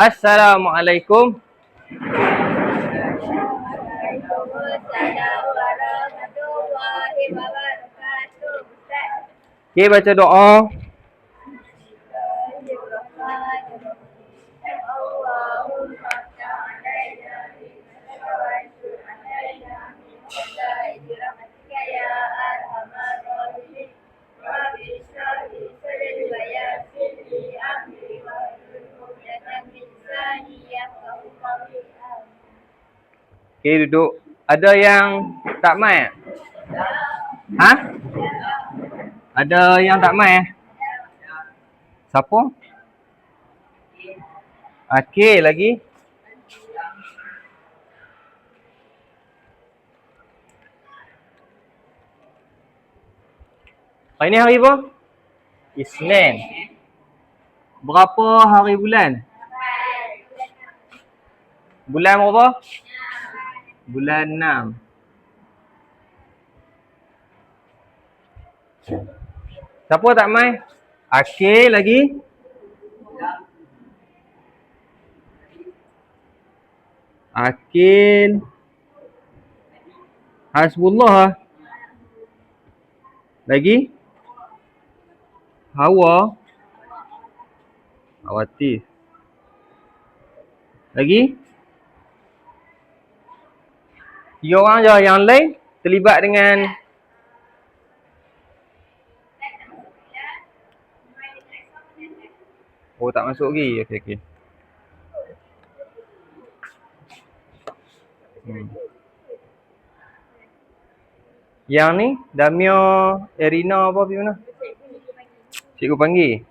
Assalamualaikum. Waalaikumsalam warahmatullahi wabarakatuh. Ustaz. Okey, baca doa. Allahumma ta'alaina birahmatika ya arhamar rahimin. Rabbi shrah li sadri wa yassir li amri wahlul 'uqdatam min lisani yafqahu qawli. Okey, duduk. Ada yang tak mai? Ha? Ada yang tak mai? Siapa? Okey, lagi. Hari ni hari apa? Isnin. Berapa hari bulan? Bulan berapa? Bulan 6. Siapa tak mai? Akil lagi? Akil. Hasbullah. Lagi? Hawa. Awatif. Lagi? 3 orang je. Yang lain terlibat dengan tak masuk lagi. Okey. Yang ni Damia, Erina apa pergi mana? Cikgu panggil.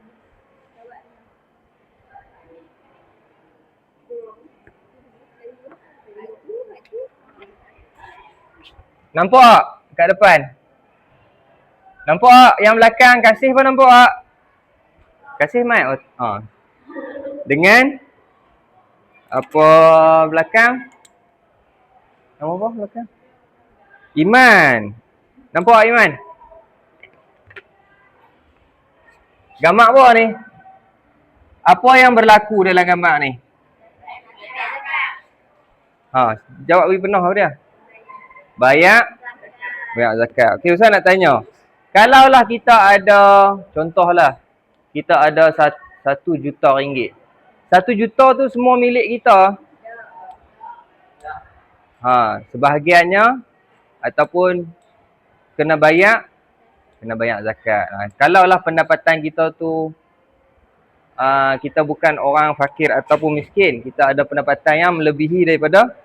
Nampak tak kat depan? Nampak tak yang belakang? Kasih pun nampak tak? Kasih mic. Dengan apa belakang? Nama apa belakang? Iman. Nampak tak Iman? Gambar apa ni? Apa yang berlaku dalam gambar ni? Jawab bagi penuh apa dia? Bayar zakat. Okey, Ustaz nak tanya. Kalaulah kita ada, contohlah, kita ada 1 juta ringgit. 1 juta tu semua milik kita. Sebahagiannya ataupun kena bayar zakat. Kalaulah pendapatan kita tu kita bukan orang fakir ataupun miskin, kita ada pendapatan yang melebihi daripada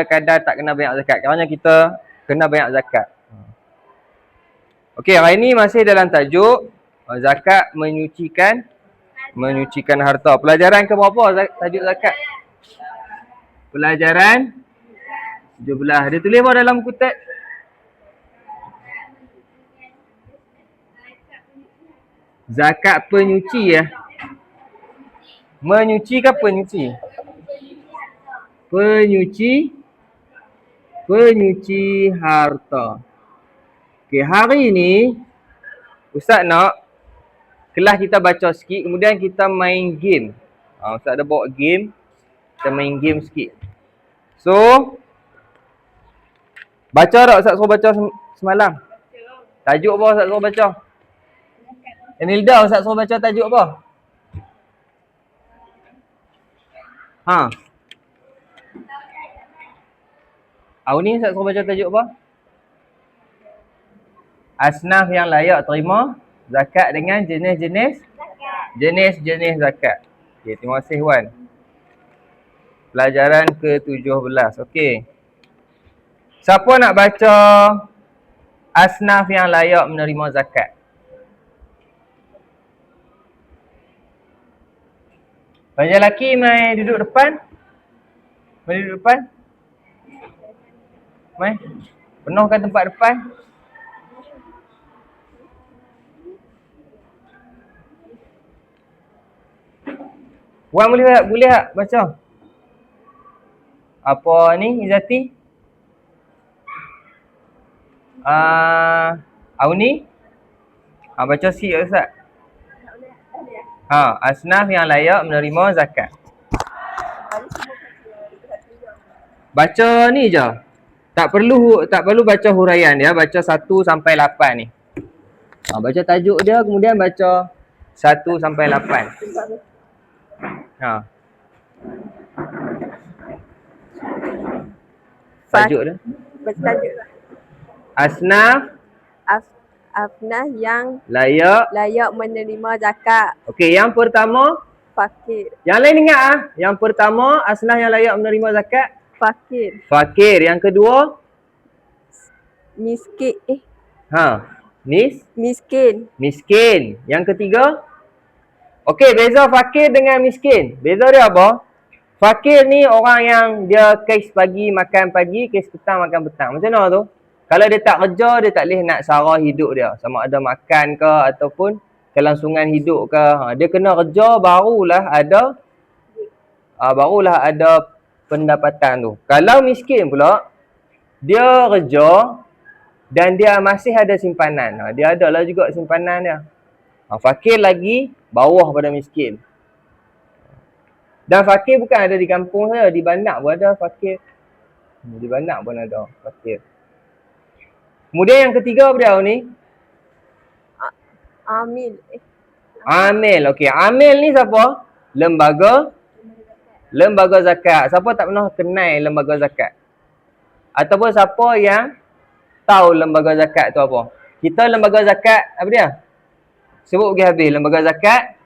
kadar tak kena bayar zakat. Kerana kita kena bayar zakat. Okey, hari ni masih dalam tajuk zakat menyucikan harta. Pelajaran ke berapa tajuk zakat? Pelajaran 17. Dia tulis apa dalam buku teks? Zakat penyuci ya. Menyuci ke penyuci? Penyuci harta. Okey, hari ni Ustaz nak kelas kita baca sikit, kemudian kita main game. Ustaz ada bawa game. Kita main game sikit. So, baca tak Ustaz suruh baca semalam? Tajuk apa Ustaz suruh baca? Enilda, Ustaz suruh baca tajuk apa? Ni Ustaz suruh baca tajuk apa? Asnaf yang layak terima zakat dengan jenis-jenis zakat. Okey, terima kasih Wan. Pelajaran ke-17. Okey. Siapa nak baca asnaf yang layak menerima zakat? Pelajar lelaki mai duduk depan. Mai. Penuhkan tempat depan. Wan boleh tak baca? Apa ni Izati? Auni? Baca sikit Ustaz. Asnaf yang layak menerima zakat. Baca ni je. Tak perlu baca huraian dia, baca 1 sampai 8 ni. Baca tajuk dia kemudian baca 1 sampai 8. Tajuk dia. Baca tajuk lah. Asnaf Afnah yang layak. menerima zakat. Okey, yang pertama, Fakir. yang lain ingat Yang pertama, asnaf yang layak menerima zakat. Fakir. Fakir. Yang kedua, Miskin. miskin. Miskin. Yang ketiga, okey, beza fakir dengan miskin. Beza dia apa? Fakir ni orang yang dia kes pagi makan pagi, kes petang makan petang. Macam mana tu? Kalau dia tak kerja, dia tak boleh nak sara hidup dia. Sama ada makan ke ataupun kelangsungan hidup ke. Dia kena kerja barulah ada pendapatan tu. Kalau miskin pula, dia kerja dan dia masih ada simpanan. Dia adalah juga simpanan dia. Fakir lagi bawah pada miskin. Dan fakir bukan ada di kampung saja, di Banak pun ada fakir. Di Banak pun ada fakir. Kemudian yang ketiga apa dia ni? Amil. Amil. Okey, amil ni siapa? Lembaga zakat. Siapa tak pernah kenal lembaga zakat? Ataupun siapa yang tahu lembaga zakat tu apa? Kita lembaga zakat apa dia? Sebut pergi habis. Lembaga zakat.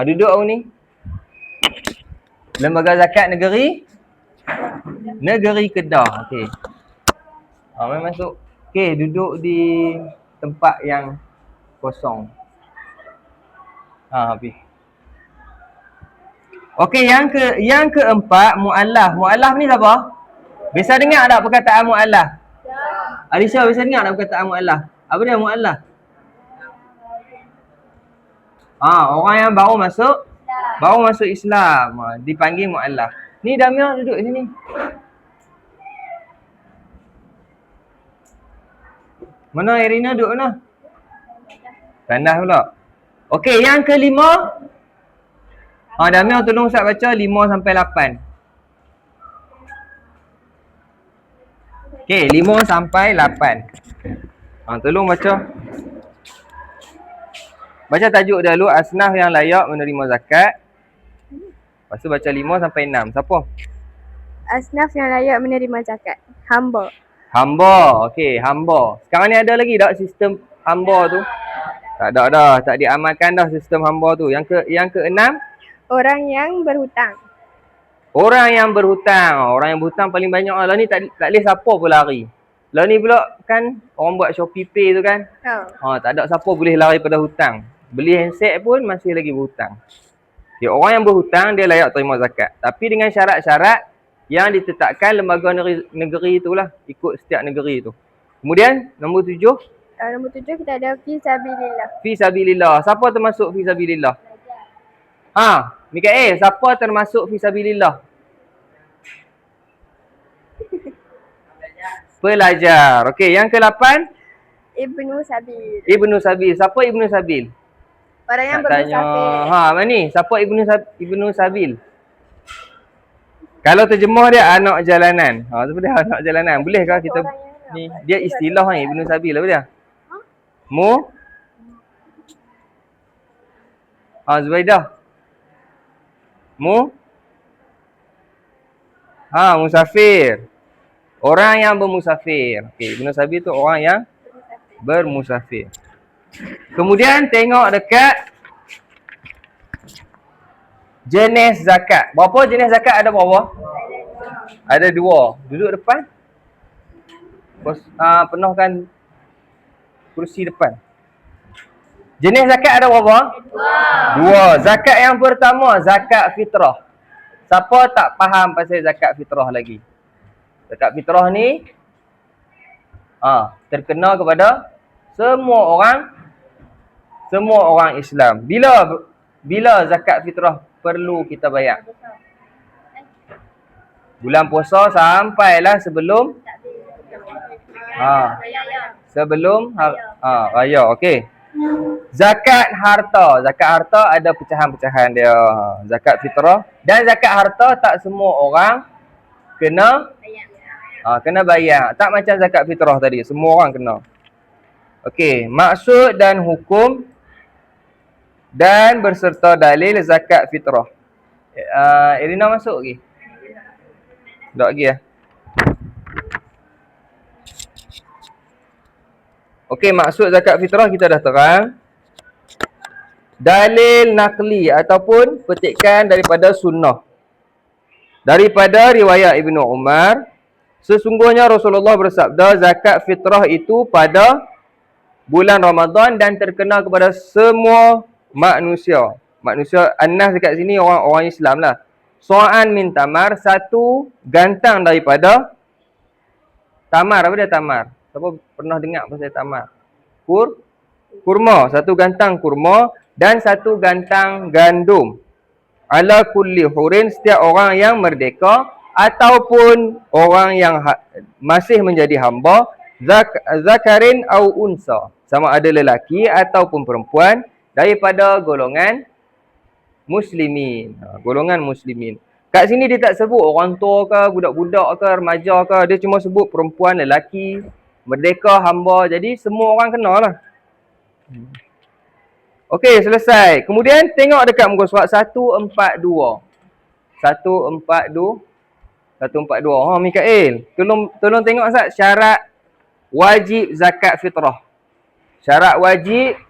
Duduk apa ni? Lembaga zakat negeri Kedah. Okey. Mari masuk. Okey, duduk di tempat yang kosong. Habis. Okey, yang keempat, mu'allaf. Mu'allaf ni siapa? Biasa dengar tak perkataan mu'allaf? Alisha, biasa dengar tak perkataan mu'allaf? Apa dia mu'allaf? Orang yang baru masuk Islam. Dipanggil mu'allaf. Ni Damia duduk sini. Mana Irina duduk mana? Tandas pula. Okey, yang kelima. Damia tolong Ustaz baca 5 sampai 8. Okey, 5 sampai 8. Tolong baca. Baca tajuk dia dulu, asnaf yang layak menerima zakat. Lepas tu baca 5 sampai 6. Siapa? Asnaf yang layak menerima zakat. Hamba. Okey, hamba. Sekarang ni ada lagi tak sistem hamba tu? Tak ada dah. Tak diamalkan dah sistem hamba tu. Yang keenam, Orang yang berhutang. orang yang berhutang paling banyak lah ni. Tak boleh siapa pun lari. Lah ni pula kan orang buat Shopee Pay tu kan. Tak ada siapa boleh lari pada hutang. Beli handset pun masih lagi berhutang. Okay, orang yang berhutang dia layak terima zakat. Tapi dengan syarat-syarat yang ditetapkan lembaga negeri itulah, ikut setiap negeri tu. Kemudian nombor 7. Nombor 7 kita ada fisabilillah. Fisabilillah. Siapa termasuk fisabilillah? Mikael, siapa termasuk fisabilillah? Pelajar. Okey, yang ke-8. Ibnu Sabil. Siapa Ibnu Sabil? Orang yang bermusafir. Mana ni? Siapa Ibnu Sabil? Kalau terjemah dia anak jalanan. Sebenarnya anak jalanan. Bolehkah kita ni? Dia istilah ni Ibnu Sabil apa dia? Zubaidah. Musafir. Orang yang bermusafir. Okey, Ibnu Sabil tu orang yang bermusafir. Kemudian tengok dekat jenis zakat. Berapa jenis zakat ada berapa? Ada 2. Duduk depan. Penuhkan kursi depan. Jenis zakat ada berapa? 2. Zakat yang pertama, zakat fitrah. Siapa tak faham pasal zakat fitrah lagi? Zakat fitrah ni terkena kepada semua orang Islam. Bila zakat fitrah perlu kita bayar? Bulan puasa sampailah sebelum raya. Okey. Zakat harta. Zakat harta ada pecahan-pecahan dia. Zakat fitrah. Dan zakat harta tak semua orang kena kena bayar. Tak macam zakat fitrah tadi. Semua orang kena. Okey. Maksud dan hukum dan berserta dalil zakat fitrah. Irina masuk lagi? Tak lagi ya? Okey, maksud zakat fitrah kita dah terang. Dalil nakli ataupun petikan daripada sunnah. Daripada riwayat Ibnu Umar, sesungguhnya Rasulullah bersabda zakat fitrah itu pada bulan Ramadan dan terkena kepada semua manusia. Manusia An-Nas dekat sini orang Islam lah. So'an min tamar, satu gantang daripada tamar. Apa dia tamar? Siapa pernah dengar pasal tamar? Kurma. Satu gantang kurma dan satu gantang gandum. Ala kulli hurin, setiap orang yang merdeka ataupun orang yang masih menjadi hamba, zakarin au unsa, sama ada lelaki ataupun perempuan daripada golongan muslimin. Golongan muslimin. Kat sini dia tak sebut orang tua ke, budak-budak ke, remaja ke. Dia cuma sebut perempuan, lelaki, merdeka, hamba. Jadi semua orang kena lah. Okey, selesai. Kemudian tengok dekat muka surat 142. 142. 142. Mikael. Tolong tengok Ustaz syarat wajib zakat fitrah. Syarat wajib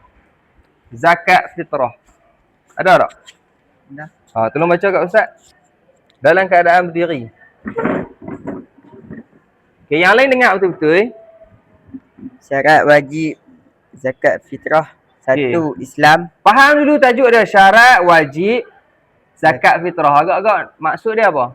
zakat fitrah. Ada tak? Ada. Tolong baca kat Ustaz. Dalam keadaan berdiri. Okay, yang lain dengar betul-betul. Syarat wajib zakat fitrah. Satu, Islam. Faham dulu tajuk dia. Syarat wajib zakat fitrah. Agak-agak maksud dia apa?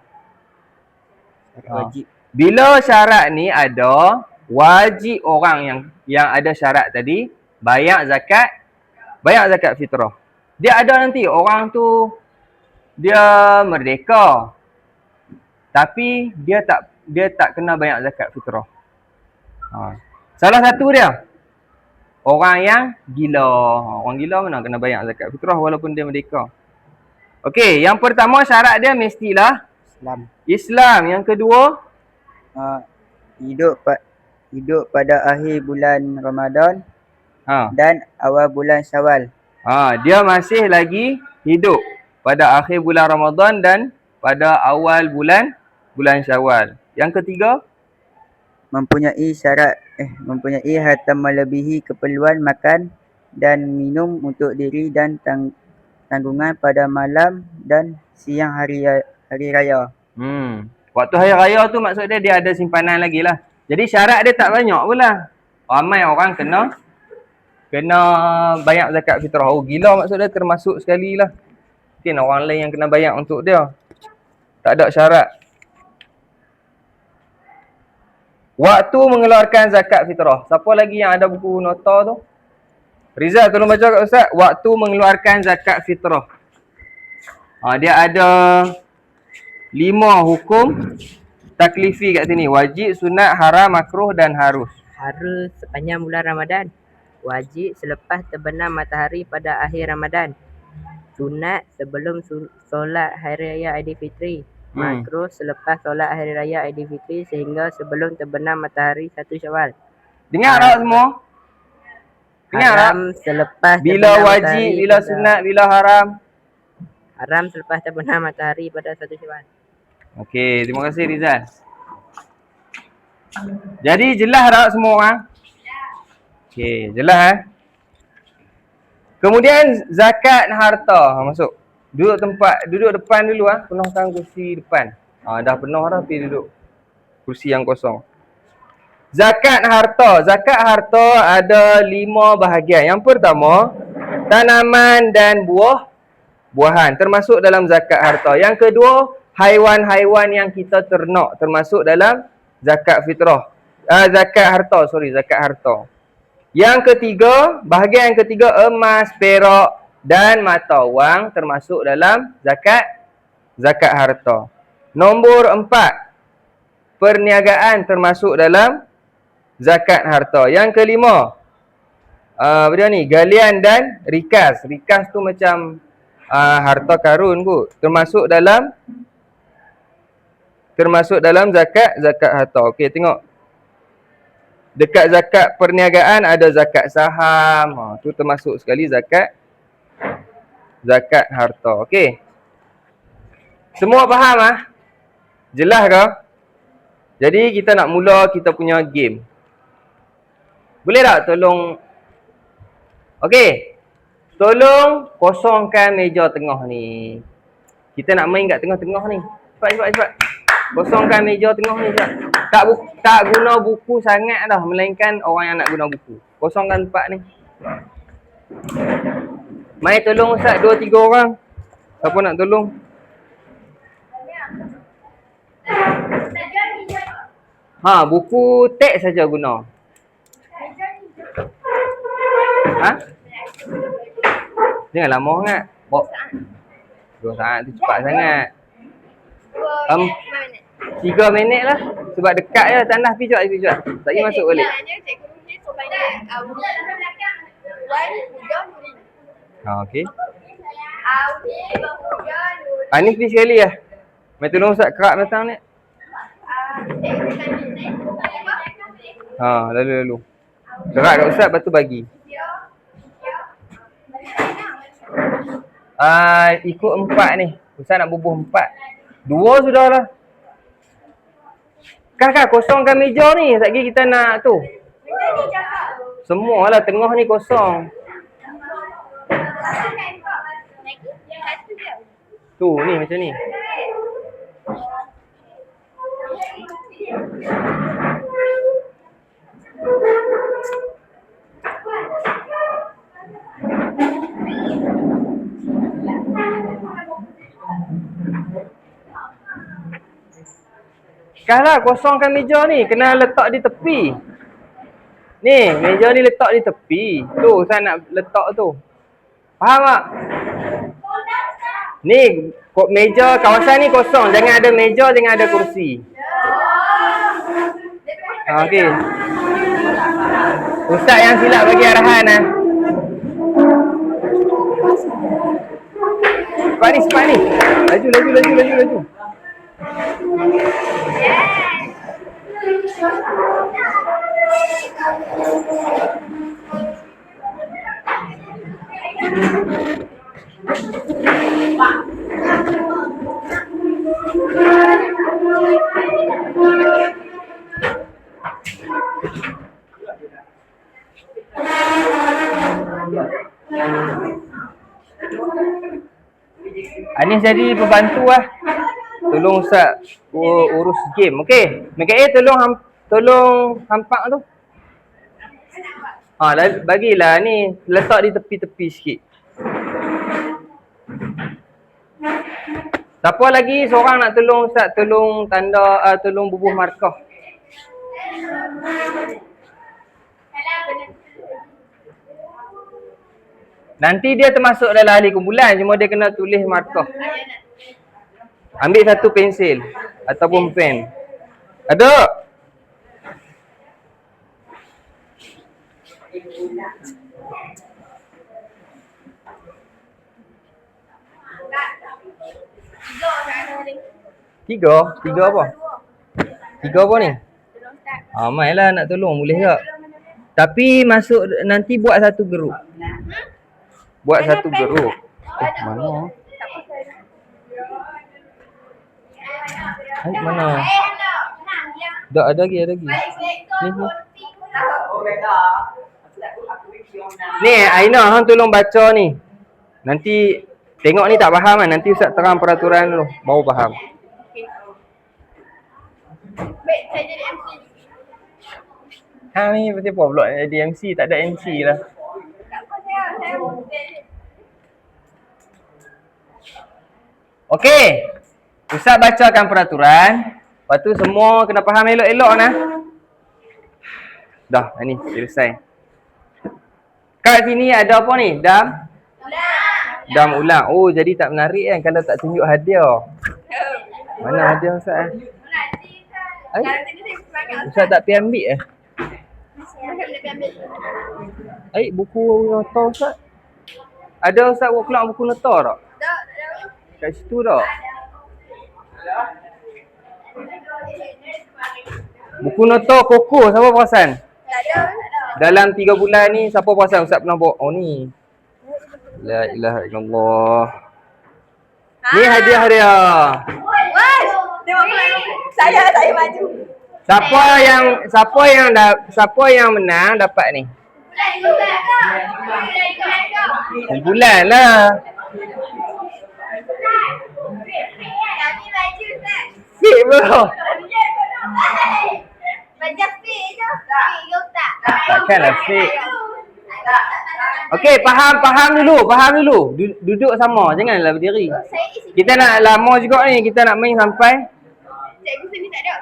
Wajib. Bila syarat ni ada, wajib orang yang ada syarat tadi bayar zakat fitrah. Dia ada nanti orang tu dia merdeka tapi dia tak kena bayar zakat fitrah. Salah satu dia orang yang gila. Orang gila mana kena bayar zakat fitrah walaupun dia merdeka. Okey, yang pertama syarat dia mestilah Islam. Yang kedua hidup pada akhir bulan Ramadan dan awal bulan Syawal. Dia masih lagi hidup pada akhir bulan Ramadan dan pada awal bulan Syawal. Yang ketiga, mempunyai harta melebihi keperluan makan dan minum untuk diri dan tanggungan pada malam dan siang hari raya. Waktu hari raya tu maksud dia ada simpanan lagi lah. Jadi syarat dia tak banyak pula. Ramai orang kena bayar zakat fitrah. Oh gila maksud dia termasuk sekali lah. Mungkin orang lain yang kena bayar untuk dia. Tak ada syarat. Waktu mengeluarkan zakat fitrah. Siapa lagi yang ada buku nota tu? Rizal tolong baca kat Ustaz. Waktu mengeluarkan zakat fitrah. Dia ada 5 hukum taklifi kat sini. Wajib, sunat, haram, makruh dan harus. Harus sepanjang bulan Ramadan. Wajib selepas terbenam matahari pada akhir Ramadan. Sunat sebelum solat Hari Raya Aidilfitri. Makruh selepas solat Hari Raya Aidilfitri sehingga sebelum terbenam matahari 1 Syawal. Dengar tak semua? Dengar tak? Selepas bila wajib, bila sunat, bila haram? Haram selepas terbenam matahari pada 1 Syawal. Okey, terima kasih Rizal. Jadi jelas tak semua orang? Okey, jelas Kemudian zakat harta. Masuk. Duduk depan dulu penuhkan kursi depan. Dah penuh dah pergi duduk kursi yang kosong. Zakat harta. Zakat harta ada 5 bahagian. Yang pertama, tanaman dan buahan termasuk dalam zakat harta. Yang kedua, haiwan-haiwan yang kita ternak termasuk dalam zakat fitrah. Zakat harta. Yang ketiga, bahagian yang ketiga, emas, perak dan mata wang termasuk dalam zakat harta. Nombor 4, perniagaan termasuk dalam zakat harta. Yang kelima, Apa dia ni? Galian dan rikas. Rikas tu macam harta karun kot. Termasuk dalam zakat harta. Okey, tengok. Dekat zakat perniagaan ada zakat saham. Tu termasuk sekali zakat harta. Okey. Semua faham Jelas ke? Jadi kita nak mula kita punya game. Boleh tak tolong? Okey. Tolong kosongkan meja tengah ni. Kita nak main kat tengah-tengah ni. Cepat. Kosongkan meja tengah ni sekejap. Tak guna buku sangat dah. Melainkan orang yang nak guna buku. Kosongkan tempat ni. Mai tolong Ustaz 2-3 orang. Siapa nak tolong? Buku teks saja guna. Jangan lama sangat. 2 saat tu cepat sangat. 3 minit lah. Sebab dekat je. Tanah pijak. Tak payah masuk balik. Okey. Ni pergi sekali lah. Mai tolong Ustaz kerak datang ni. Lalu. Kerak kat Ustaz, lepas tu bagi. Ikut 4 ni. Ustaz nak bubuh 4. 2 sudah lah. Kak, kosongkan meja ni. Sekejap lagi kita nak tu. Semua lah, tengah ni kosong. Tu ni macam ni. Kalau kosongkan meja ni, kena letak di tepi. Ni, meja ni letak di tepi. Tu, saya nak letak tu. Faham tak? Ni, meja kawasan ni kosong. Jangan ada meja, jangan ada kursi. Okey. Ustaz yang silap bagi arahan Cepat ni. Laju. Anis jadi pembantu lah. Tolong Ustaz urus game. Okey. Mikael tolong hampak tu. Bagilah ni. Letak di tepi-tepi sikit. Siapa lagi seorang nak tolong Ustaz? Tolong tanda, tolong bubuh markah. Nanti dia termasuk dalam ahli kumpulan. Cuma dia kena tulis markah. Ambil satu pensil. Ataupun pen. Ada? Tiga apa? Tiga apa ni? Mainlah nak tolong. Boleh tak? Tapi masuk nanti buat satu grup. Mana? Mana? Tak ada lagi. Ni Aina, hang tolong baca ni. Nanti tengok ni tak faham kan? Nanti Ustaz terang peraturan dulu, baru faham. Baik, saya jadi MC. Hang ni macam apa pula jadi MC? Tak ada MC lah. Tak apa saya Okey. Ustaz bacakan peraturan. Lepas tu semua kena faham elok-elok nah. Dah, ni selesai. Kat sini ada apa ni? Dam ulang. Oh, jadi tak menarik kan kalau tak tunjuk hadiah. Mana hadiah Ustaz? Ustaz tak pergi ambil buku nota Ustaz. Ada Ustaz buat keluar buku nota tak? Tak ada. Kat situ tak? Buku nota Koko, siapa perasan? Tak ada. Dalam 3 bulan ni, siapa perasan Ustaz pernah bawa? Oh ni. La ilaha illallah. Ni hadiah dia. Mas, tengok saya maju. Siapa yang menang dapat ni? Kumpulan lah. Kami maju tak? Fik bro. Macam fake je. Fake tak? Takkanlah fik. Okey, faham dulu. Duduk sama, janganlah berdiri. Saya isi. Kita nak lama juga ni, kita nak main sampai. Cikgu sini tak ada.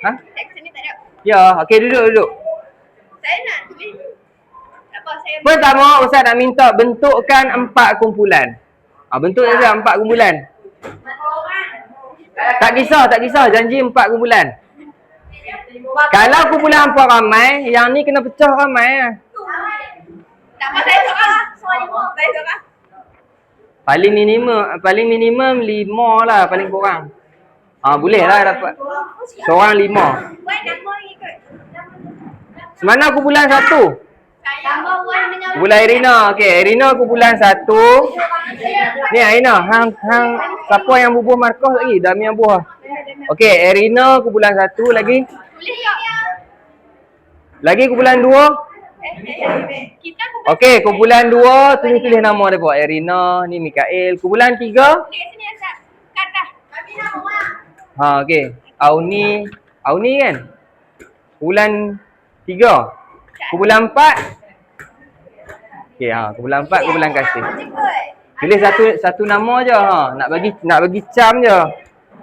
Ha? Cikgu sini tak ada. Ya, okey duduk. Saya nak tulis. Apa saya Pertama, Ustaz nak minta bentukkan 4 kumpulan. Bentuk saja 4 kumpulan. Tak kisah, janji 4 kumpulan. Kalau kumpulan hampa ramai, yang ni kena pecah ramai lah. tak apa saya seorang. Saya seorang. Paling minimum 5 lah paling kurang. Boleh lah dapat. Seorang 5. Buat nama ikut. Semana kumpulan 1? Nama Wan dengan Kumpulan Irina. Okey, Irina kumpulan 1. Ni Irina, hang siapa yang bubuh markah lagi? Damian buah. Okey, Irina kumpulan 1 lagi. tulis tak? Lagi kumpulan 2. Kita Okey, kumpulan 2 tulis nama dia buat. Irina, ni Mikael. Kumpulan 3. kumpul sini Ustaz. Kata. Kami nama Wan. Okey. Auni kan? Kumpulan 3. Kumpulan 4. Okey, kumpulan 4 kumpulan kasih. Tulis satu nama je Nak bagi cam je.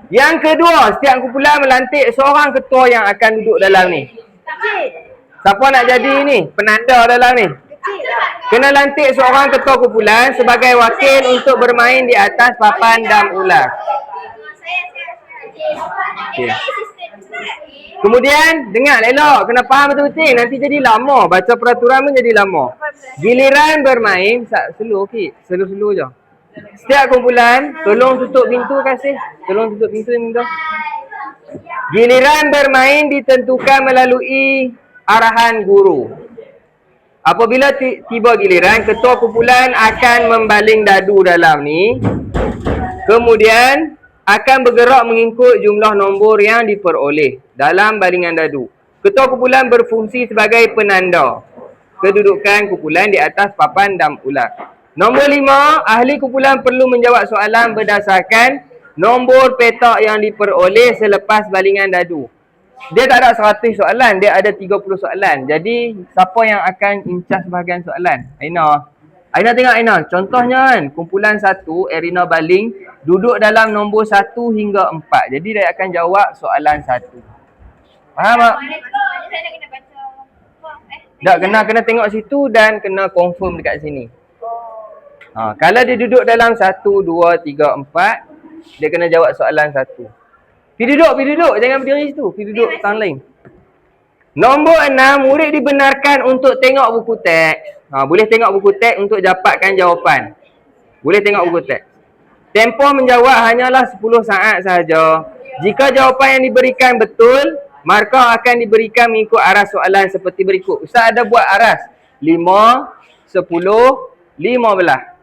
Yang kedua, setiap kumpulan melantik seorang ketua yang akan duduk dalam ni. Siapa nak jadi ni? Penanda dalam ni. Kena lantik seorang ketua kumpulan sebagai wakil untuk bermain di atas papan dam ular. Okey. Kemudian, dengar elok. Kena faham betul-betul. Nanti jadi lama. Baca peraturan pun jadi lama. Giliran bermain, slow okey. Slow je. Setiap kumpulan, tolong tutup pintu kasih. Tolong tutup pintu ni. Giliran bermain ditentukan melalui arahan guru. Apabila tiba giliran, ketua kumpulan akan membaling dadu dalam ni. Kemudian akan bergerak mengikut jumlah nombor yang diperoleh dalam balingan dadu. Ketua kumpulan berfungsi sebagai penanda kedudukan kumpulan di atas papan dam ular. Nombor 5, ahli kumpulan perlu menjawab soalan berdasarkan nombor petak yang diperoleh selepas balingan dadu. Dia tak ada 100 soalan, dia ada 30 soalan. Jadi, siapa yang akan incas bahagian soalan? Aina tengok Aina. Contohnya kan, kumpulan 1, Irina baling, duduk dalam nombor 1 hingga 4. Jadi, dia akan jawab soalan 1. Faham tak? Saya nak kena baca. Tak, kena tengok situ dan kena confirm dekat sini. Kalau dia duduk dalam 1, 2, 3, 4, dia kena jawab soalan 1. Pergi duduk. Jangan berdiri situ. Pergi duduk tang lain. Nombor 6, murid dibenarkan untuk tengok buku teks. Boleh tengok buku teks untuk dapatkan jawapan. Boleh tengok buku teks. Tempoh menjawab hanyalah 10 saat sahaja. Jika jawapan yang diberikan betul, markah akan diberikan mengikut aras soalan seperti berikut. Ustaz ada buat aras 5, 10, 15.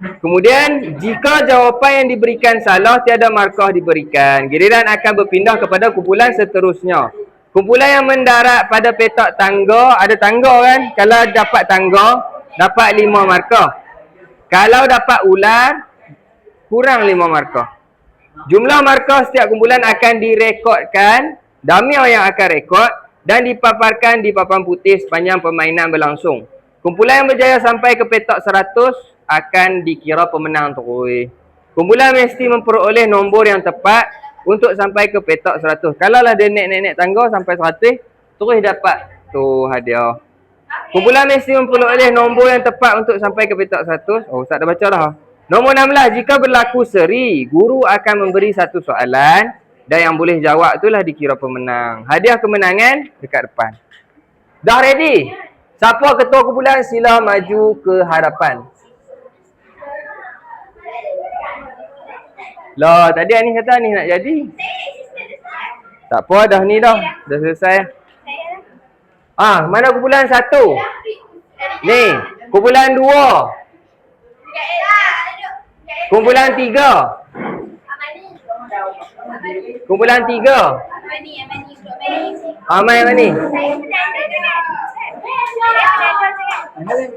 Kemudian, jika jawapan yang diberikan salah, tiada markah diberikan. Giliran akan berpindah kepada kumpulan seterusnya. Kumpulan yang mendarat pada petak tangga, ada tangga kan? Kalau dapat tangga, dapat 5 markah. Kalau dapat ular, kurang 5 markah. Jumlah markah setiap kumpulan akan direkodkan, Damia yang akan rekod dan dipaparkan di papan putih sepanjang permainan berlangsung. Kumpulan yang berjaya sampai ke petak 100 akan dikira pemenang terus. Kumpulan mesti memperoleh nombor yang tepat untuk sampai ke petak 100. Kalaulah dia naik tangga sampai 100, terus dapat tu hadiah. Kumpulan mesti memperoleh nombor yang tepat untuk sampai ke petak 100. Ustaz dah baca dah. Nombor 16, jika berlaku seri, guru akan memberi satu soalan dan yang boleh jawab itulah dikira pemenang. Hadiah kemenangan dekat depan. Dah ready? Siapa ketua kumpulan sila maju ke hadapan. Lah, tadi Anis kata Anis nak jadi. Tak apa dah ni dah. Dah selesai. Mana kumpulan 1? Ni, kumpulan 2. Kumpulan 3. Kumpulan 3. Amai mana ni?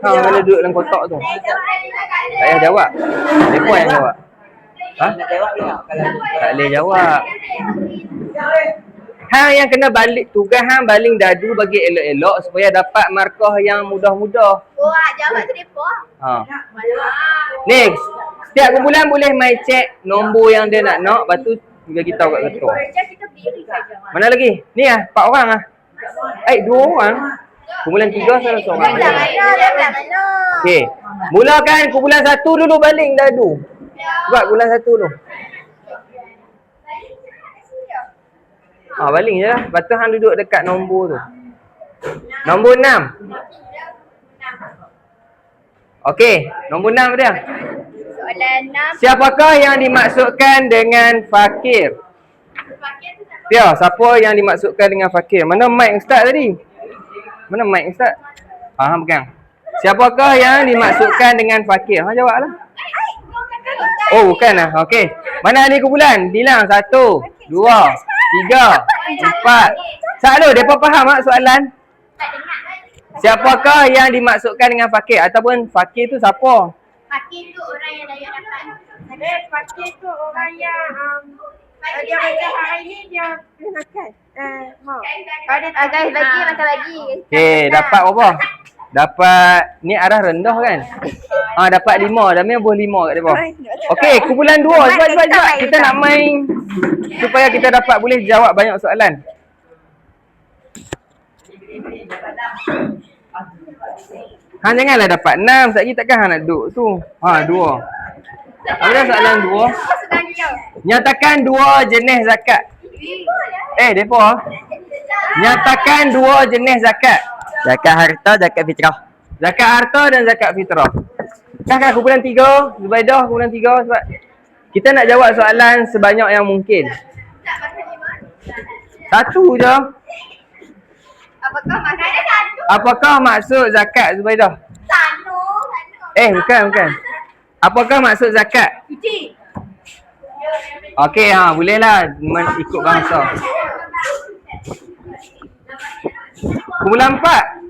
Mana duduk dalam kotak tu? Tak payah jawab. Mereka yang jawab. Nak jawab tak? Kalau Tak boleh jawab. Hang yang kena balik tugas hang baling dadu bagi elok-elok supaya dapat markah yang mudah-mudah. Jawab tu depa. Ni, setiap kumpulan boleh mai check nombor yang dia nak, lepas tu bagi tahu kat ketua. Kita berdiri saja. Mana lagi? Ni 4 orang ah. 2 orang. Kumpulan 3 salah seorang. Okey. Mulakan kumpulan 1 dulu baling dadu. Buat kumpulan 1 dulu. Baling je lah. Lepas tu hang duduk dekat nombor tu. Nombor 6. Okey, nombor 6 dia. Soalan 6. Siapakah yang dimaksudkan dengan fakir? Pia, siapa yang dimaksudkan dengan fakir? Mana mic Ustaz tadi? Mana mic Ustaz? Hang pegang. Siapakah yang dimaksudkan dengan fakir? Hang jawablah. Oh, bukan lah. Okey. Mana ni kumpulan? Bilang 1, 2, 3, 4. Sat dulu, mereka faham tak soalan? Siapakah yang dimaksudkan dengan fakir? Ataupun fakir tu siapa? Fakir tu orang yang layak dapat. Fakir tu orang yang dia macam hari ni dia boleh makan. Guys, bagi makan lagi. Okey, dapat berapa? Dapat, ni arah rendah kan? Dapat 5. Dah main buah 5 kat mereka. Okey, kumpulan 2. Cepat. Kita nak main supaya kita dapat boleh jawab banyak soalan. Hang janganlah dapat 6. Sekejap lagi takkan hang nak duduk tu. 2. Apa dah soalan 2? Nyatakan 2 jenis zakat. Depa. Nyatakan 2 jenis zakat. zakat harta, zakat fitrah. Zakat harta dan zakat fitrah. Kan kumpulan 3, Zubaidah kumpulan 3 sebab kita nak jawab soalan sebanyak yang mungkin. 1 je. Apakah maksud zakat Zubaidah? Bukan. Apakah maksud zakat? Okey, bolehlah ikut bangsa. Kumpulan 4.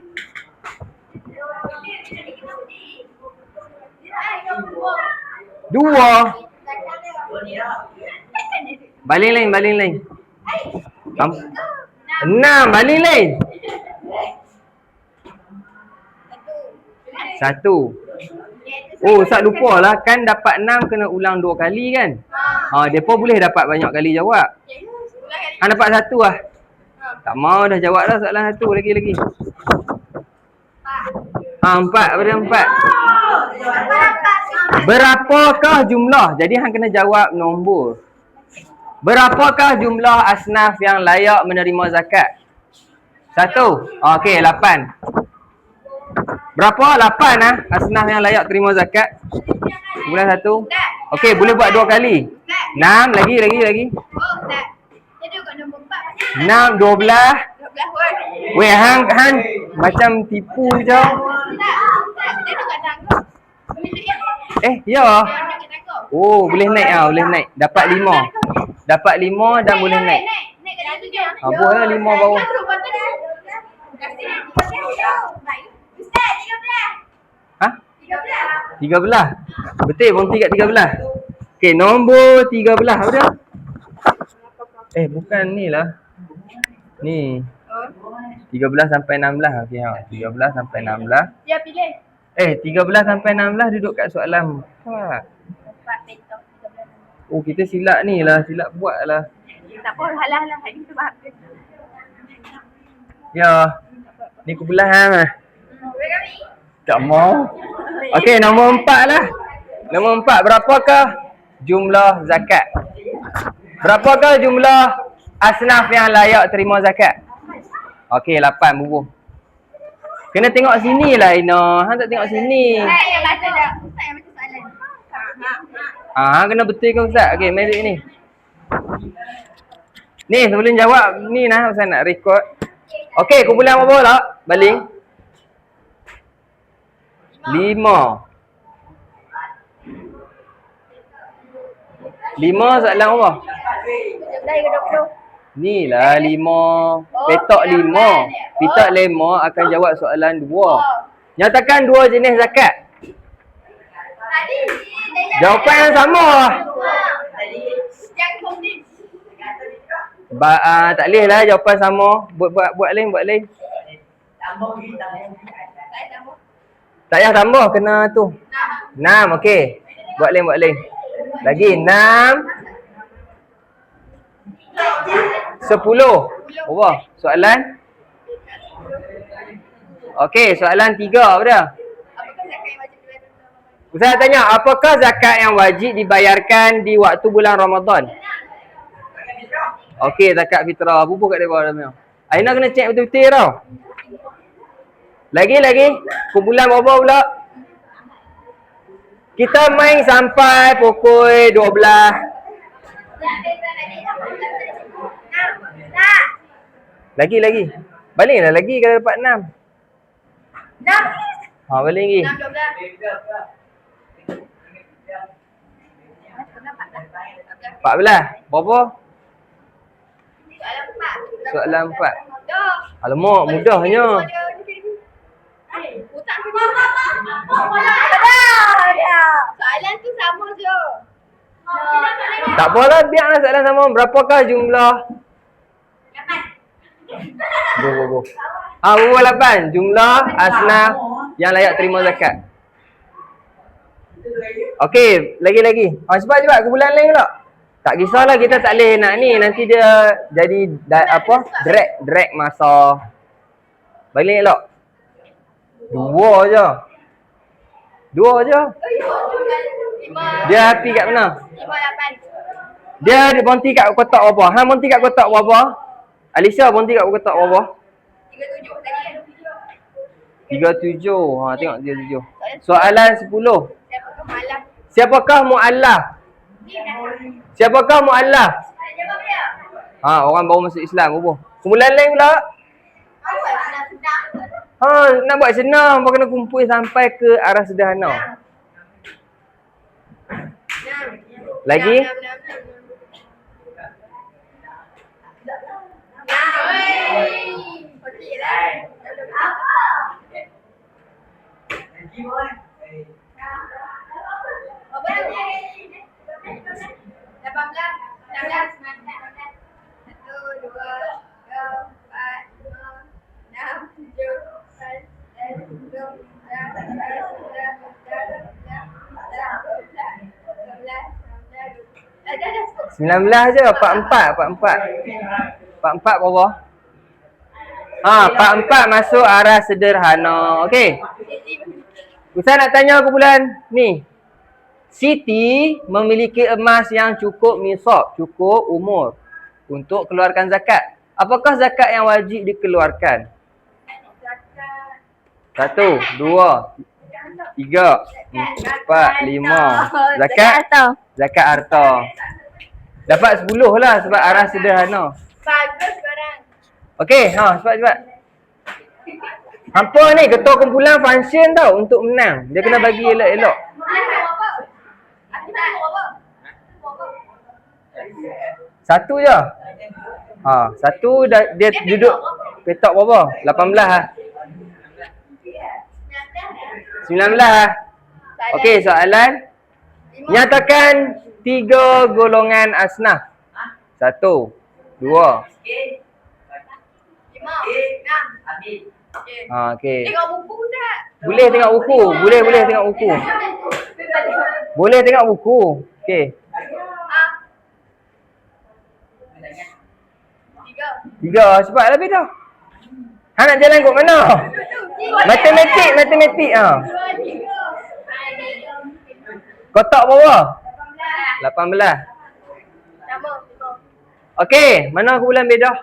Dua. Baling lain. 6, baling lain. 1. Ustaz lupa lah, kan dapat 6 kena ulang 2 kali kan? Mereka boleh dapat banyak kali jawab. Dapat 1 lah. Tak mau dah jawab dah soalan 1 lagi. 4, pada 4. Berapakah jumlah? Jadi hang kena jawab nombor. Berapakah jumlah asnaf yang layak menerima zakat? 1. Okey, 8. Berapa? 8 asnaf yang layak terima zakat. Bulan 1. Okey, boleh buat 2 kali. 6, lagi. 6, 12. Weh, hang macam tipu je. Ya. Boleh naik. Dapat 5. Dapat 5 dan boleh naik. Boleh 5 bawah. 13. Betul, berhenti kat 13. Okey, nombor 13 apa dia? Bukan ni lah. Ni. 13 sampai 16. Okey, 13 sampai 16. Dia pilih. 13 sampai 16 duduk kat soalan 4. Kita silap ni lah, silap buat lah. Tak apa, halah. Hari ni tu bahas. Ya. Ni kumpulan tak mau. Okey, nombor 4 lah. Nombor 4, berapakah jumlah zakat? Berapakah jumlah asnaf yang layak terima zakat? Okey, 8 bubuh. Kena tengok sini lah Ina. Hang tak tengok sini. Ustaz yang baca dah. Ustaz yang baca soalan. Hang kena betulkan Ustaz. Okey, mari ni. Ni sebelum jawab ni nah Ustaz nak record. Okey, kumpulan berapa lah? Baling. 5. 5 soalan apa? 17 ke 20. Ni lah 5. Petak 5. Petak 5 akan jawab soalan 2. Nyatakan 2 jenis zakat. Tadi Jawapan yang sama. yang komplain. Tak boleh lah jawapan sama. Buat lain. Tak payah tambah, kena tu. 6, okey. Buat lain. Lagi 6. 10. Berapa? Soalan? Okey, soalan 3 apa dia? Ustaz tanya, apakah zakat yang wajib dibayarkan di waktu bulan Ramadan? Okey, zakat fitrah. Bubuh kat dia bawah dah. Aina kena check betul-betul tau. Lagi. Kumpulan berapa pula? Kita main sampai pukul 12. Lagi. Balinglah lagi kalau dapat 6. Baling lagi. 14. Berapa? Soalan 4. Alamak, mudahnya. Soalan tu sama je. Tak apalah, biarlah soalan sama. Berapakah jumlah? 8. Berapa 8? Jumlah asnaf yang layak terima zakat. Okey, lagi. Cepat kumpulan lain pula. Tak kisahlah, kita tak boleh nak ni. Nanti dia jadi drag masa. Balik elok. 2 je. Dia happy kat mana? 5, 8. Dia berhenti kat kotak berapa? Hang berhenti kat kotak berapa? Alicia berhenti kat kotak berapa? 37 tadi. 37. Tengok 37. Soalan 10. Siapakah malam? Siapakah mu'allaf? Jawab dia. Orang baru masuk Islam apa? Kumpulan lain pula. Nak buat senang, apa kena kumpul sampai ke arah sederhana. Lagi? Sembilan belas je, 44 berapa? 44 masuk arah sederhana. Okey. Ustaz nak tanya kumpulan ni. Siti memiliki emas yang cukup nisab, cukup umur untuk keluarkan zakat. Apakah zakat yang wajib dikeluarkan? 1, 2, 3, 4, 5. Zakat harta. Dapat 10 lah sebab arah sederhana. Bagus sekarang. Okey, cepat. Hampa ni ketua kumpulan function tau untuk menang. Dia kena bagi elok-elok. Satu je. Satu dia duduk petak berapa? 18 lah. 19 lah. Okey, soalan. Nyatakan 3 golongan asnaf. 1, 2. 5, 6. Okey. Tengok buku tak? Boleh tengok buku. Boleh tengok buku. Boleh tengok buku. Okey. 3. Cepat lebih dah. Hang nak jalan kot mana? Matematik. Kotak berapa? 18. Okey, mana kumpulan bedah?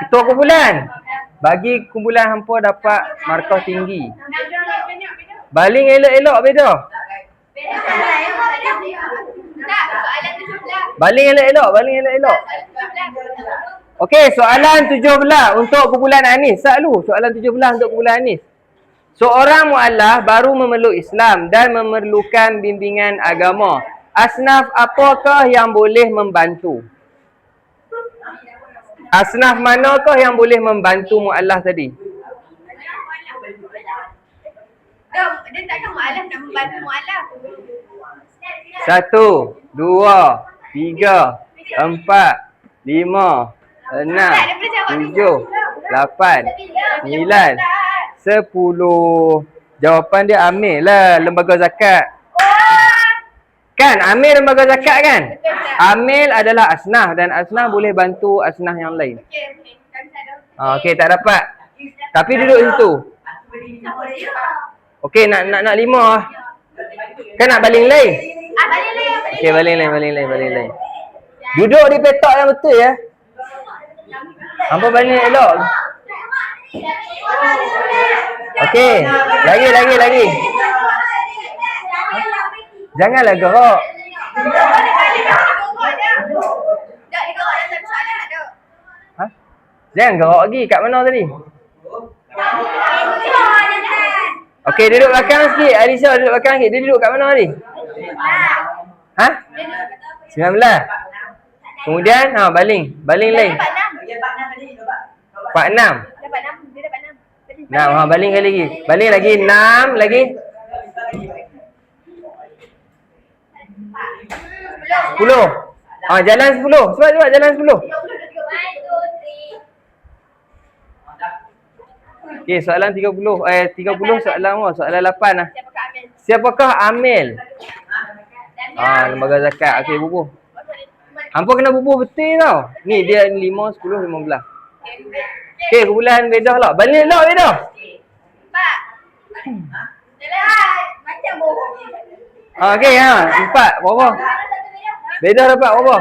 Ketua kumpulan. Bagi kumpulan hampa dapat markah tinggi. Baling elok-elok beda. Baling elok-elok. Okey, soalan 17 untuk kumpulan Anis. Selalu soalan 17 untuk kumpulan Anis. Seorang mualaf baru memeluk Islam dan memerlukan bimbingan agama. Asnaf apakah yang boleh membantu? Asnaf manakah yang boleh membantu mualaf tadi? Dia takkan mualaf nak membantu mualaf. 1, 2, 3, 4, 5, 6, 7, 8, 9, 10. Jawapan dia Amil lah, lembaga zakat. Kan Amil lembaga zakat kan? Amil adalah asnaf dan asnaf boleh bantu asnaf yang lain. Okey, tak dapat. Tapi duduk situ. Okey, nak 5 lah. Kan nak baling lain? Okey, baling lain. Duduk di petak yang betul ya. Hampa baling elok. Okey, lagi. Janganlah gerak. Ha? Jangan gerak lagi. Kat mana tadi? Okey, duduk belakang sikit. Alisha duduk belakang sikit. Dia duduk kat mana tadi? Ha? 19. Kemudian baling lain. 46. 6. Baling lagi. Baling lagi 6 lagi. 10. Jalan 10. Sebab jalan 10. Okey, soalan 30. 30 soalan apa? Soalan 8 lah. Siapakah Amil? Lembaga zakat. Okey, bubuh. Hampa kena bubuh betul tau. Ni dia 5, 10, 15. Okey, kumpulan Bedah lah. Baling lah Bedah. Macam bohong. Okey, 4. Berapa? Bedah dapat berapa?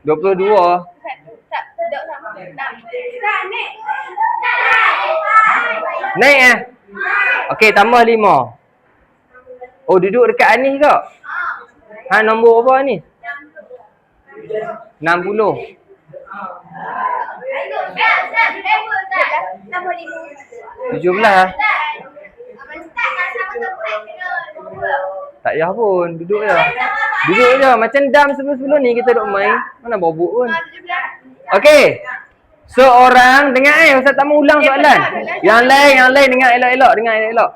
22. Naik Okey, tambah 5. Oh, duduk dekat Anis ke? Nombor apa Anis? 60. 17. Tak payah pun, duduk je. Macam dam sebelum ni kita duk main. Mana bobok pun. Okey. Seorang, dengar Ustaz tak mau ulang soalan. Yang lain dengar elok-elok.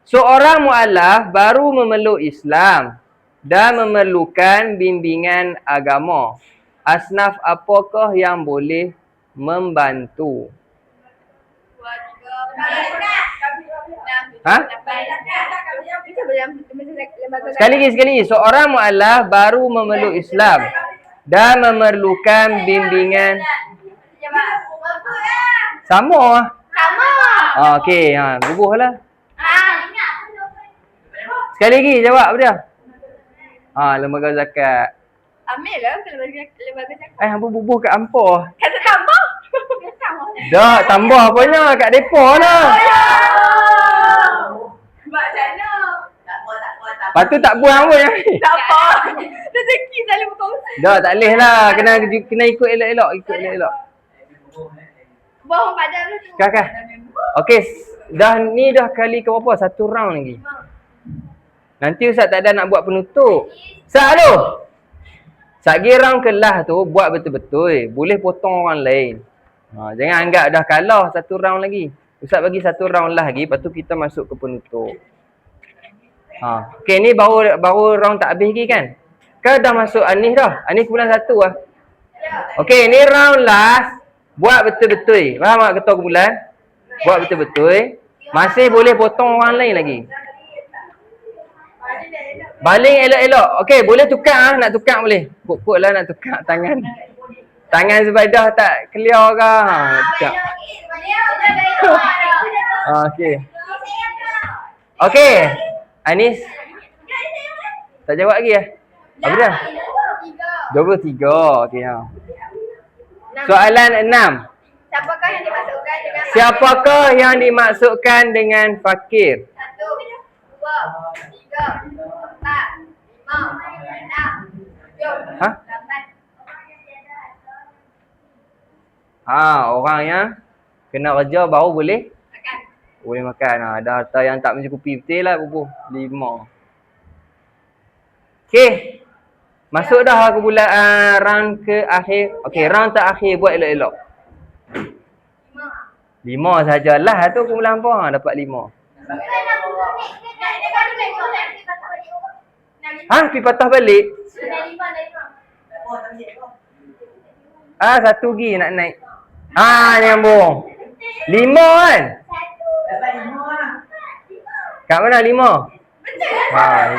Seorang mualaf baru memeluk Islam dan memerlukan bimbingan agama. Asnaf apakah yang boleh membantu? Ha? Sekali lagi. Seorang mualaf baru memeluk Islam dan memerlukan bimbingan. Sama. Okey, bubuhlah. Sekali lagi jawab apa dia? Lembaga zakat. Ambil lah lembaga zakat. Hampa bubuh kat hampa. Kata tambah. Dah, tambah apanya kat depa lah. Macam mana? Lepas tu tak buang pun yang ni. Tak apa. Rezeki selalu berkongsi. Dah, tak boleh lah. Kena ikut elok-elok. Bohong pada tu. Kan. Okey, dah kali ke berapa? 1 round lagi. Nanti Ustaz tak ada nak buat penutup. Ustaz tu. Sagi round kelas tu buat betul-betul. Boleh potong orang lain. Jangan anggap dah kalah 1 round lagi. Ustaz bagi 1 round lah lagi, lepas tu kita masuk ke penutup. Okey, ni baru round tak habis lagi kan? Kan dah masuk Anis dah. Anis bulan 1 lah. Okey, ni round last. Buat betul-betul. Faham tak ketua kumpulan? Buat betul-betul. Masih boleh potong orang lain lagi. Baling elok-elok. Okey, boleh tukar nak tukar boleh. Kut-kut lah nak tukar tangan. Tangan Zubaidah tak clear ke? Tukar. Okey. Okey. Anis. Tak jawab lagi Apa dia? 23. Okey. Soalan 6. Siapakah yang dimasukkan dengan fakir? Siapakah yang dimaksudkan dengan fakir? 1, 2, 3, 4, 5, 6, 7, 8. Orang yang kena kerja baru boleh makan. Ada harta yang tak mencukupi betul lah bubuh. 5. Okey. Masuk dah ke bulan round ke akhir. Okey, round terakhir buat elok-elok. 5 sajalah tu kumpulan hampa dapat 5. Pergi patah balik. 1 lagi nak naik. Nyambung. 5 kan? Kat mana 5?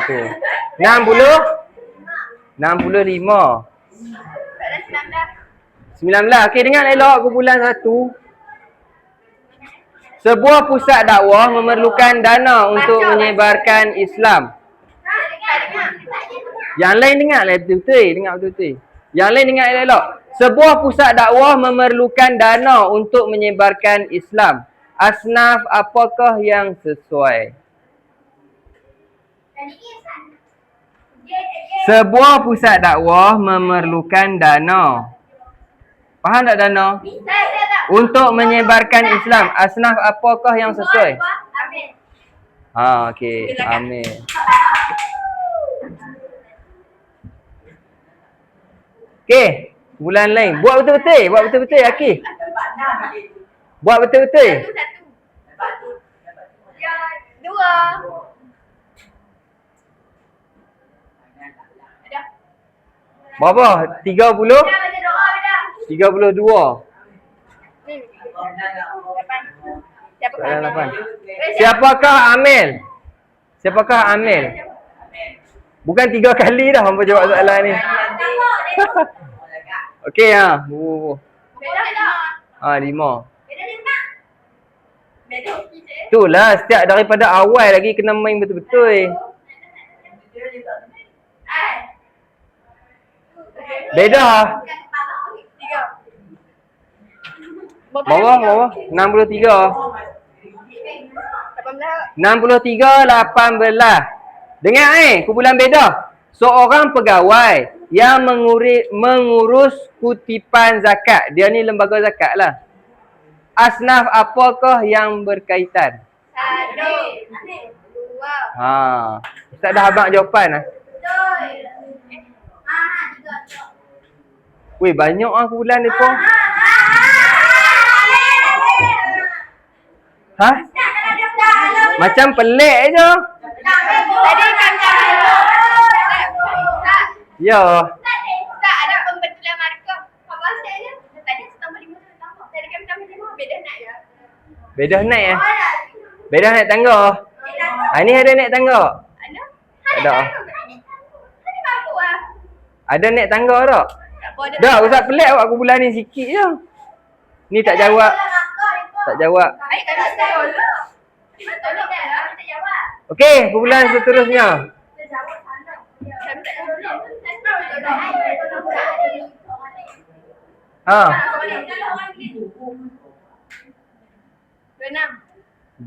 Itu. 65. 19. Okey, dengar elok kumpulan 1. Sebuah pusat dakwah memerlukan dana untuk menyebarkan Islam. Yang lain dengar lah betul-betul. Dengar betul-betul. Yang lain dengar elok-elok. Sebuah pusat dakwah memerlukan dana untuk menyebarkan Islam. Asnaf apakah yang sesuai? Sebuah pusat dakwah memerlukan dana. Faham tak dana? Untuk menyebarkan Islam. Asnaf apakah yang sesuai? Okey. Amin. Okey. Bulan lain. Buat betul-betul. Okey. Buat betul-betul. 2. Berapa? 30? 32. Soalan 8. Siapakah Amil? Bukan 3 kali dah hampa jawab soalan ni. Okey 5. Itulah setiap daripada awal lagi kena main betul-betul. Beda. Bawah 63. 18. Dengar kumpulan beda. Seorang pegawai yang mengurus kutipan zakat. Dia ni lembaga zakat lah. Asnaf apakah yang berkaitan? 1, 2. Ustaz dah abang jawapan lah. Weh, banyak kumpulan ni pun. Ha? Macam pelik je. Tadi kan Ya. tak ada pembetulan markah. Apa saya tadi tambah 5 tambah. Tadi kami tambah 5 beda nak ya. Beda naik eh? Beda naik tangga. Ni ada naik tangga? Ada? Tak ada. Tadi mampu ah. Ada naik tangga tak? Tak apa ada. Dah, Ustaz pelik awak aku bulan ni sikit je. Ni tak jawab. Tak jawab. Baik tak nak tolong. Tolong dah. Kita jawab. Okey, bulan seterusnya. Ha. 20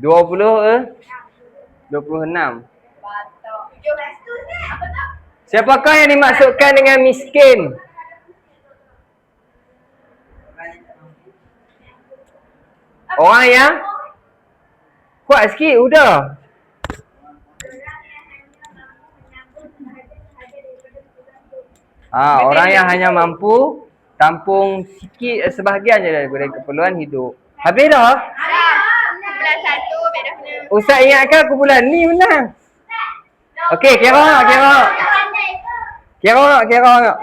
26. Siapakah yang dimaksudkan dengan miskin? Orang yang kuat sikit, udah. Orang yang hanya mampu tampung sikit sebahagian je daripada keperluan hidup. Habis dah? Bulan 1 beda punya. Ustaz ingatkan aku bulan ni menang. Okey, kira tak? Kira tak?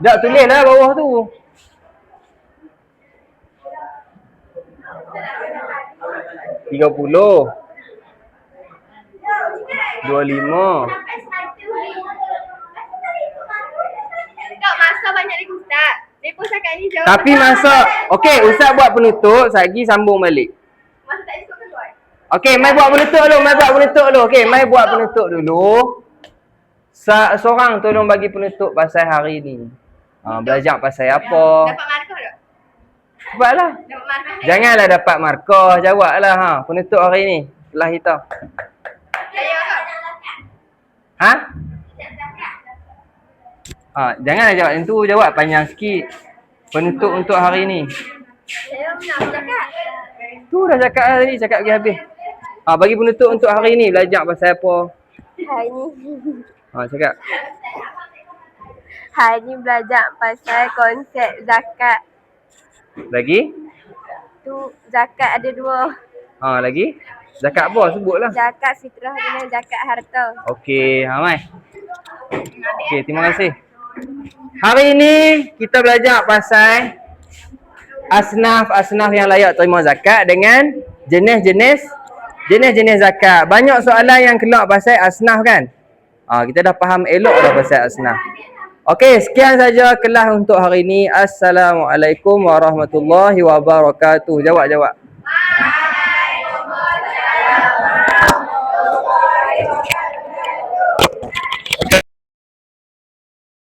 Tak, tulis lah bawah tu. 30. 25. Tak masa banyak lagi Ustaz. Mereka cakap ni jawab. Tapi masa, okey, Ustaz buat penutup, Sagi sambung balik. Masa tak cukup keluar. Okey, mai buat penutup dulu, Okey, mai buat penutup dulu. Seorang tolong bagi penutup pasal hari ni. Belajar pasal apa. Dapat markah tak? Cepatlah. Dapat markah. Janganlah dapat markah, jawablah penutup hari ni. Kelas kita. Saya tak. Janganlah jawab yang tu, jawab panjang sikit. Penutup untuk hari ni. Saya nak cakap. Tu dah cakap tadi, cakap pergi habis. Bagi penutup untuk hari ni, belajar pasal apa? Hari ni. Cakap. Hari ni belajar pasal konsep zakat. Lagi? Tu zakat ada 2. Lagi? Zakat apa? Sebutlah. Zakat fitrah dengan zakat harta. Okey, mai. Okey, terima kasih. Hari ini kita belajar pasal asnaf yang layak terima zakat dengan jenis-jenis zakat. Banyak soalan yang keluar pasal asnaf kan? Kita dah faham elok dah pasal asnaf. Okey, sekian saja kelas untuk hari ini. Assalamualaikum warahmatullahi wabarakatuh. Jawab.